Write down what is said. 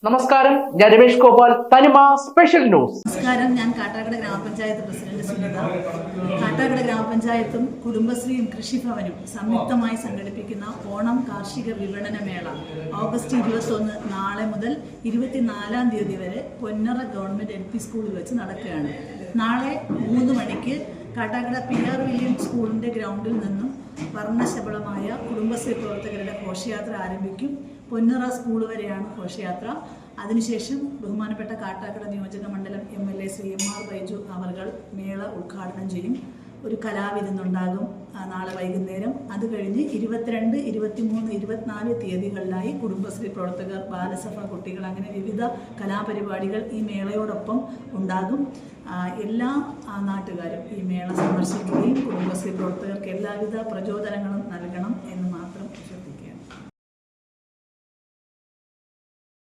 നമസ്കാരം, ഞാൻ രമേഷ് ഗോപാൽ, തനിമ സ്പെഷ്യൽ ന്യൂസ്. നമസ്കാരം, ഞാൻ കാട്ടാക്കട ഗ്രാമപഞ്ചായത്ത് പ്രസിഡന്റ് സുനിത. കാട്ടാക്കട ഗ്രാമപഞ്ചായത്തും കുടുംബശ്രീയും കൃഷിഭവനും സംയുക്തമായി സംഘടിപ്പിക്കുന്ന ഓണം കാർഷിക വിപണന മേള ഓഗസ്റ്റ് 21 നാളെ മുതൽ 24 തീയതി വരെ പൊന്നറ ഗവൺമെന്റ് LP സ്കൂളിൽ വെച്ച് നടക്കുകയാണ്. നാളെ 3 മണിക്ക് കാട്ടാക്കട PR വില്യംസ് സ്കൂളിന്റെ ഗ്രൗണ്ടിൽ നിന്നും വർണ്ണശബളമായ കുടുംബശ്രീ പ്രവർത്തകരുടെ ഘോഷയാത്ര ആരംഭിക്കും. പൊന്നറ സ്കൂൾ വരെയാണ് ഘോഷയാത്ര. അതിനുശേഷം ബഹുമാനപ്പെട്ട കാട്ടാക്കട നിയോജക മണ്ഡലം MLA ശ്രീ MR ബൈജു അവർ മേള ഉദ്ഘാടനം ചെയ്യും. ഒരു കലാവിരുന്നുണ്ടാകും നാളെ വൈകുന്നേരം. അത് കഴിഞ്ഞ് 22, 23, 24 തീയതികളിലായി കുടുംബശ്രീ പ്രവർത്തകർ, ബാലസഭ കുട്ടികൾ, അങ്ങനെ വിവിധ കലാപരിപാടികൾ ഈ മേളയോടൊപ്പം ഉണ്ടാകും. എല്ലാ നാട്ടുകാരും ഈ മേള സന്ദർശിക്കുകയും കുടുംബശ്രീ പ്രവർത്തകർക്ക് എല്ലാവിധ പ്രചോദനങ്ങളും നൽകണം.